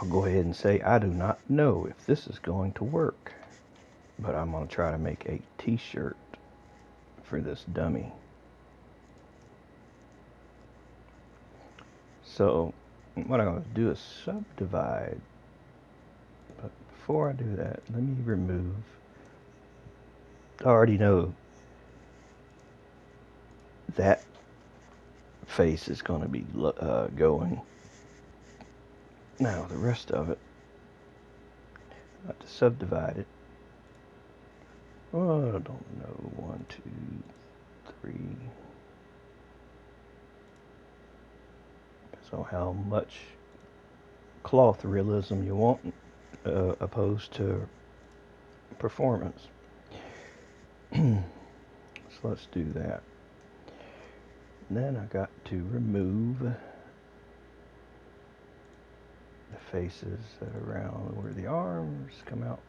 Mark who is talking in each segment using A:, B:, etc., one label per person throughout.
A: I'll go ahead and say I do not know if this is going to work, but I'm going to try to make a t-shirt for this dummy. So what I'm going to do is subdivide, but before I do that, let me remove. I already know that face is going to be going. Now the rest of it, I have to subdivide it. Oh, I don't know. 1, 2, 3. So how much cloth realism you want, opposed to performance. So let's do that. And then I got to remove the faces that are around where the arms come out.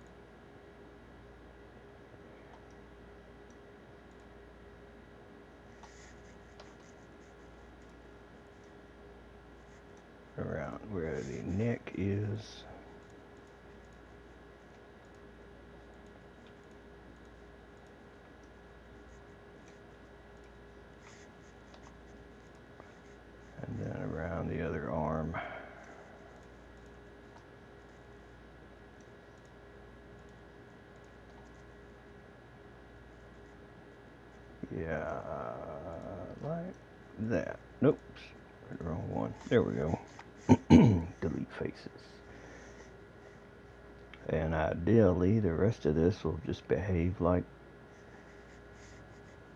A: Around where the neck is. And then around the other arm. Yeah, like that. Nope, the wrong one. There we go. Delete faces. And ideally, the rest of this will just behave like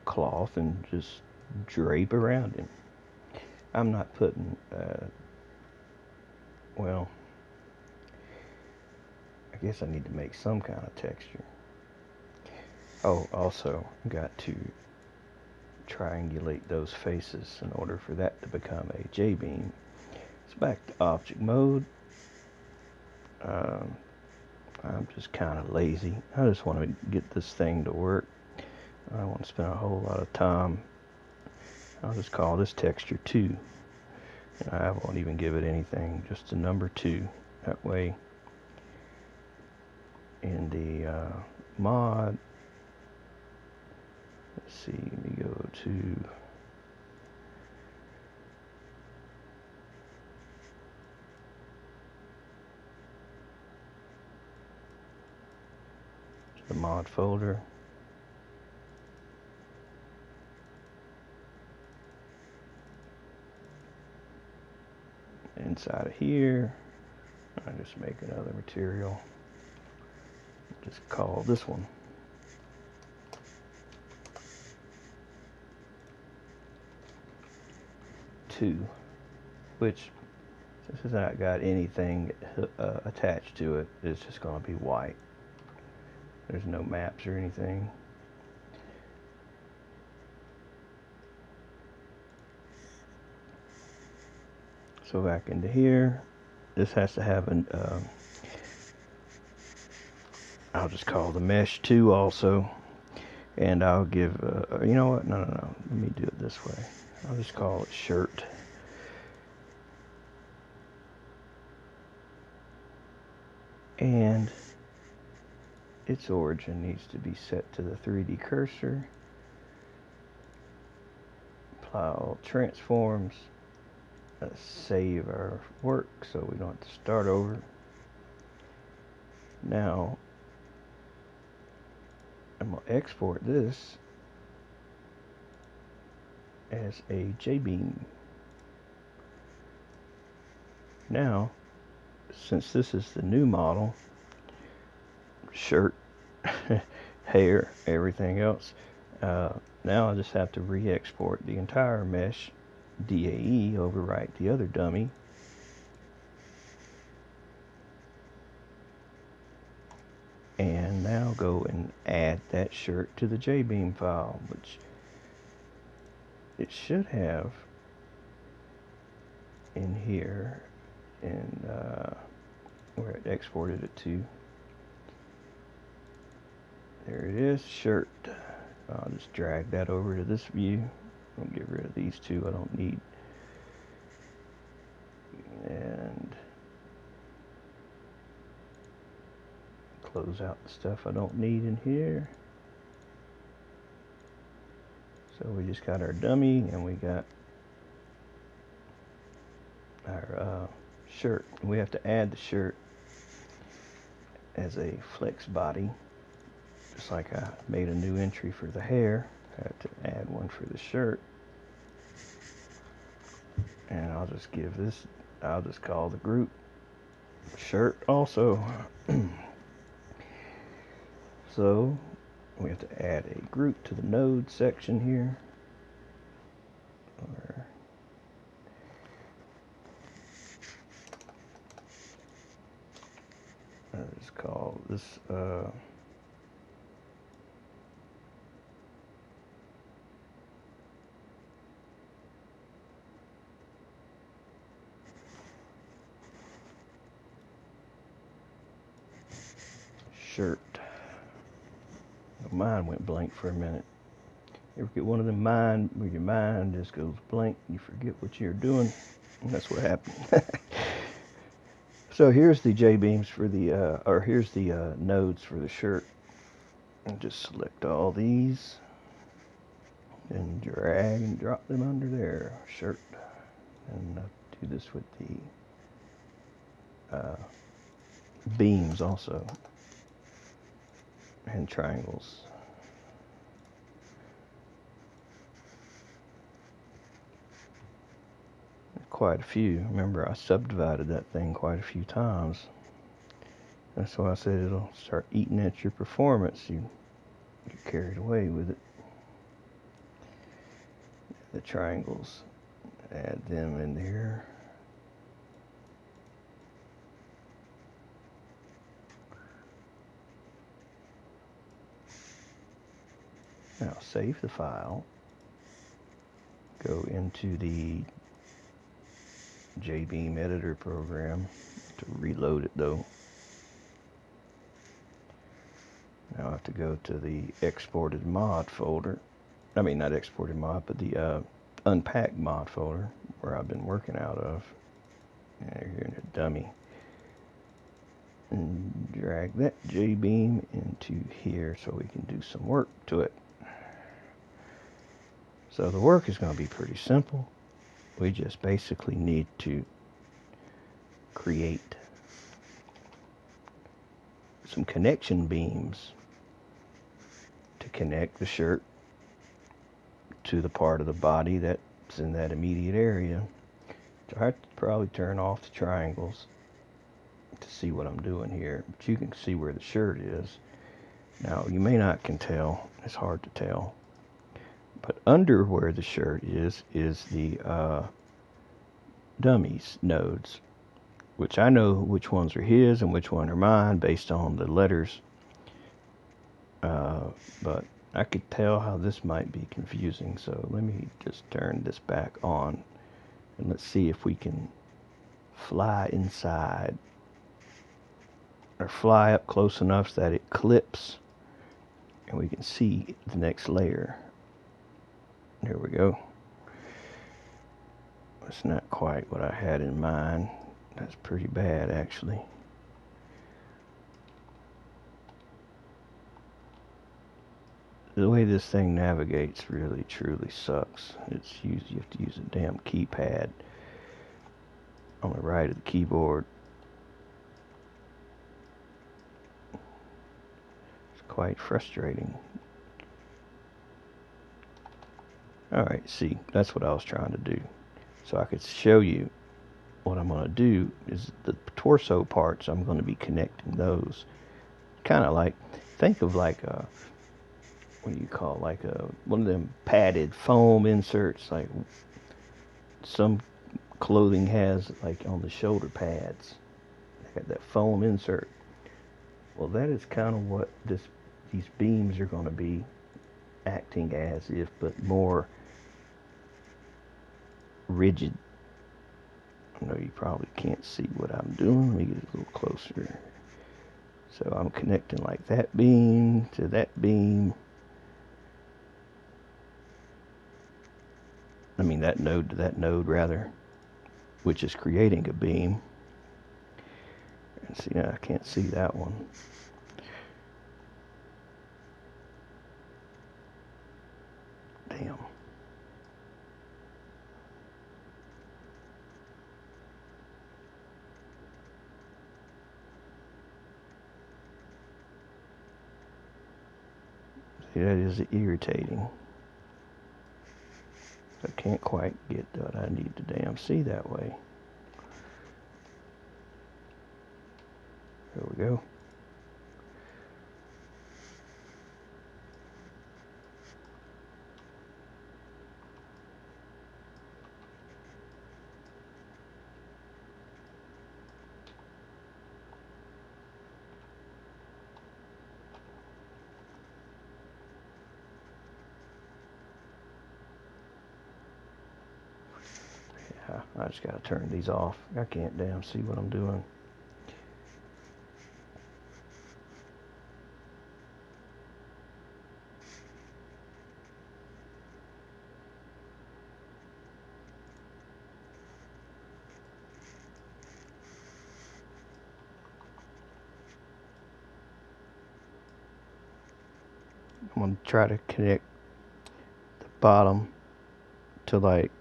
A: cloth and just drape around him. I'm not putting, well, I guess I need to make some kind of texture. Oh, also, got to triangulate those faces in order for that to become a J-beam. So back to object mode. I'm just kind of lazy. I just want to get this thing to work. I don't want to spend a whole lot of time. I'll just call this texture 2. And I won't even give it anything, just a number 2. That way, in the mod, let's see, let me go to the mod folder. Inside of here, I just make another material. Just call this one 2, which, since it's not got anything attached to it, it's just going to be white. There's no maps or anything. So back into here, this has to have an, I'll just call the mesh 2 also. And I'll give, you know what, no, let me do it this way. I'll just call it shirt. And its origin needs to be set to the 3D cursor. Apply all transforms. Save our work so we don't have to start over. Now, I'm going to export this as a J-beam. Now, since this is the new model, shirt, hair, everything else, now I just have to re-export the entire mesh, DAE, overwrite the other dummy, and now go and add that shirt to the J-beam file, which it should have in here, and where it exported it to. There it is, shirt. I'll just drag that over to this view. I'll get rid of these two I don't need. And close out the stuff I don't need in here. So we just got our dummy and we got our shirt. We have to add the shirt as a flex body, just like I made a new entry for the hair. I had to add one for the shirt. And I'll just call the group shirt also. So we have to add a group to the node section here. Let's call this shirt. Mine went blank for a minute. You ever get one of them where your mind just goes blank, you forget what you're doing? And that's what happened. So here's the J-beams for the, here's the nodes for the shirt. And just select all these and drag and drop them under there. Shirt. And do this with the beams also. And triangles. Quite a few. Remember, I subdivided that thing quite a few times. That's why I said it'll start eating at your performance. You get carried away with it. The triangles, add them in there. Now save the file. Go into the J-beam editor program to reload it though. Now I have to go to the exported mod folder. I mean, not exported mod, but the unpacked mod folder where I've been working out of. And here in the dummy. And drag that J-beam into here so we can do some work to it. So the work is going to be pretty simple. We just basically need to create some connection beams to connect the shirt to the part of the body that's in that immediate area. So I have to probably turn off the triangles to see what I'm doing here, but you can see where the shirt is. Now you may not can tell, it's hard to tell, but under where the shirt is the dummies nodes, which I know which ones are his and which one are mine based on the letters, but I could tell how this might be confusing. So let me just turn this back on and let's see if we can fly inside or fly up close enough that it clips and we can see the next layer. There we go. It's not quite what I had in mind. That's pretty bad actually. The way this thing navigates really truly sucks. You have to use a damn keypad on the right of the keyboard. It's quite frustrating. Alright, see, that's what I was trying to do. So I could show you what I'm going to do is the torso parts, I'm going to be connecting those. Kind of like, think of like a, what do you call, like one of them padded foam inserts, like some clothing has, like on the shoulder pads. They got that foam insert. Well, that is kind of what these beams are going to be acting as if, but more rigid. I know you probably can't see what I'm doing. Let me get a little closer. So I'm connecting like that beam to that beam. I mean that node to that node rather, which is creating a beam. And see, now I can't see that one. Damn. See, that is irritating. I can't quite get what I need to damn see that way. There we go. Yeah, I just gotta turn these off. I can't damn see what I'm doing. I'm gonna try to connect the bottom to like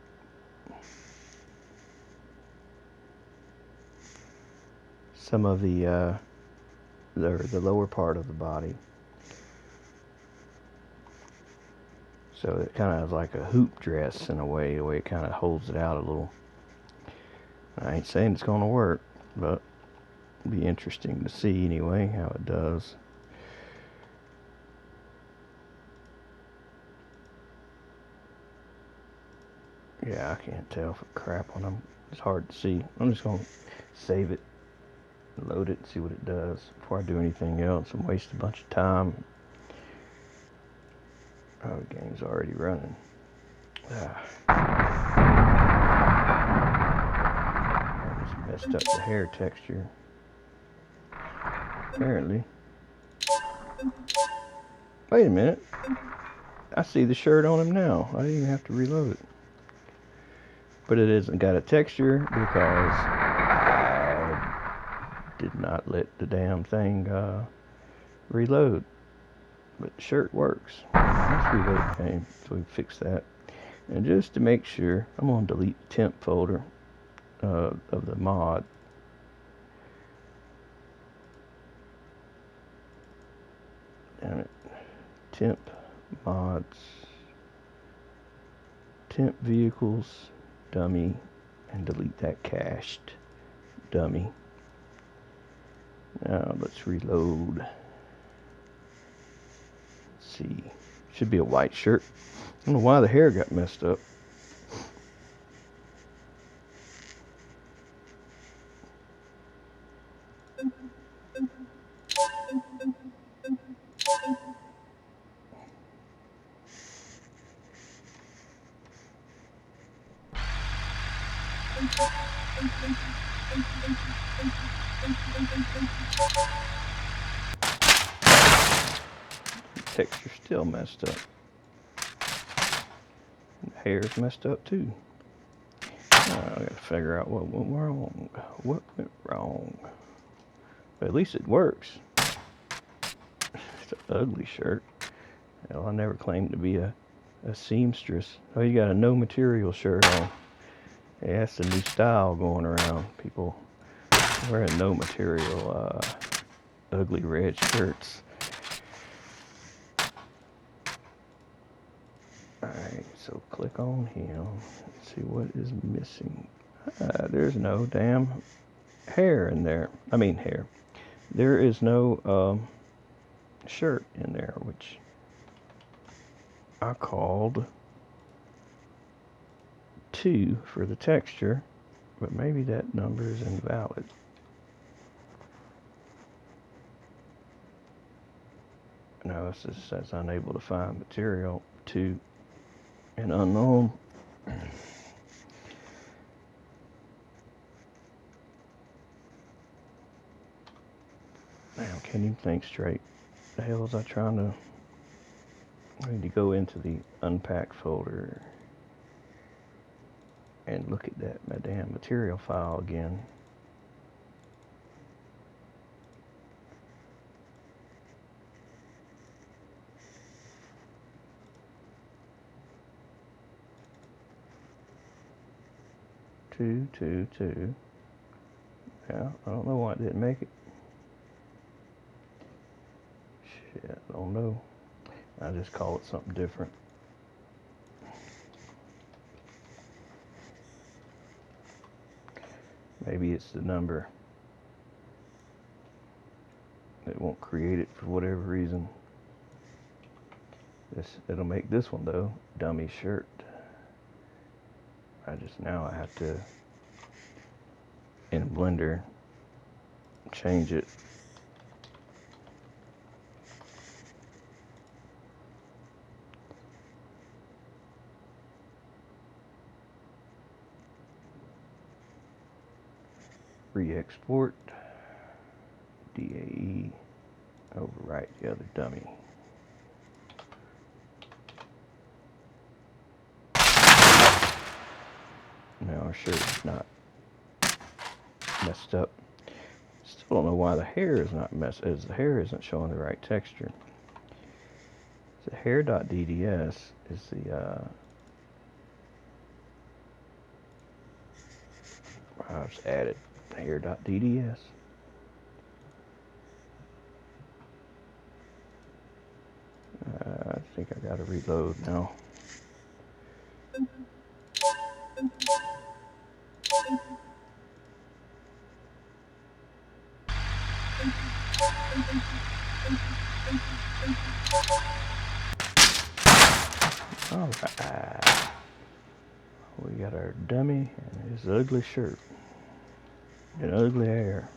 A: some of the lower part of the body. So it kind of has like a hoop dress in a way, the way it kind of holds it out a little. I ain't saying it's gonna work, but it'll be interesting to see anyway how it does. Yeah, I can't tell for crap when it's hard to see. I'm just gonna save it, load it, and see what it does before I do anything else and waste a bunch of time. Oh, the game's already running. I just messed up the hair texture. Apparently. Wait a minute. I see the shirt on him now. I didn't even have to reload it. But it isn't got a texture because I did not let the damn thing reload. But the shirt works. Let's reload the game so we fix that. And just to make sure, I'm going to delete the temp folder of the mod. Damn it. Temp mods. Temp vehicles. Dummy. And delete that cached dummy. Now let's reload. Let's see. Should be a white shirt. I don't know why the hair got messed up. Texture still messed up. The hair's messed up too. I gotta figure out what went wrong. What went wrong? But at least it works. It's an ugly shirt. Hell, I never claimed to be a seamstress. Oh, you got a no material shirt on. Yeah, that's the new style going around. People wearing no material, ugly red shirts. Alright, so click on him. Let's see what is missing. There's no damn hair in there. I mean hair. There is no shirt in there, which I called 2 for the texture, but maybe that number is invalid. No, it says unable to find material 2 and unknown. Now, can't even think straight. The hell was I trying to? I need to go into the unpack folder and look at that my damn material file again. 2, 2, 2. Yeah, I don't know why it didn't make it. Shit, I don't know. I just call it something different. Maybe it's the number. It won't create it for whatever reason. It'll make this one though, dummy shirt. Now I have to, in Blender, change it. Re-export, DAE, overwrite the other dummy. Now our shirt's not messed up. Still don't know why the hair is not messed, as the hair isn't showing the right texture. The hair.dds is the I just added hair.dds. I think I gotta reload now. Alright. We got our dummy and his ugly shirt. And ugly hair.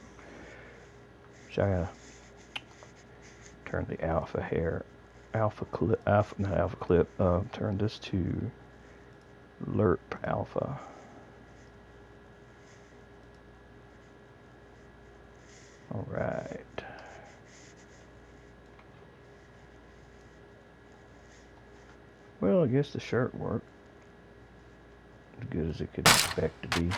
A: So I gotta turn the turn this to Lerp Alpha. Alright. Well, I guess the shirt worked. As good as it could expect to be.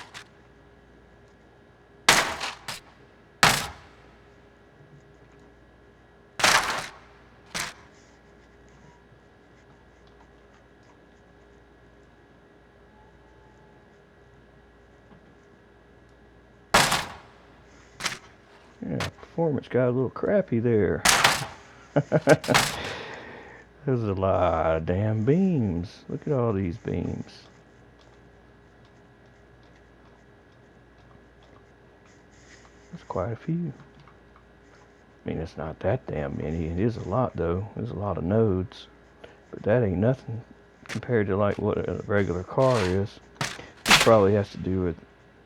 A: Yeah, performance got a little crappy there. There's a lot of damn beams. Look at all these beams. There's quite a few. I mean, it's not that damn many. It is a lot, though. There's a lot of nodes. But that ain't nothing compared to like what a regular car is. It probably has to do with,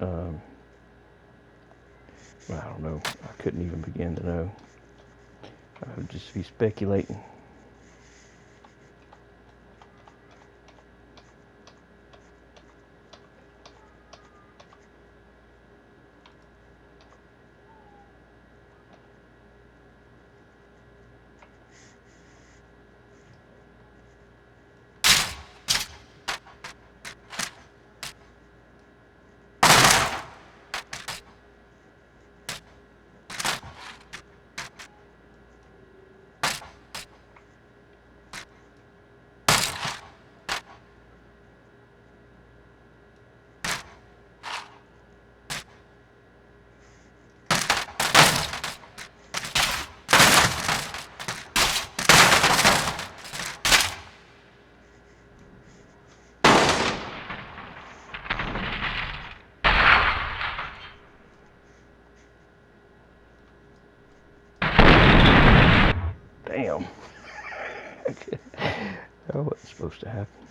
A: I don't know. I couldn't even begin to know. I would just be speculating. Damn. That wasn't supposed to happen.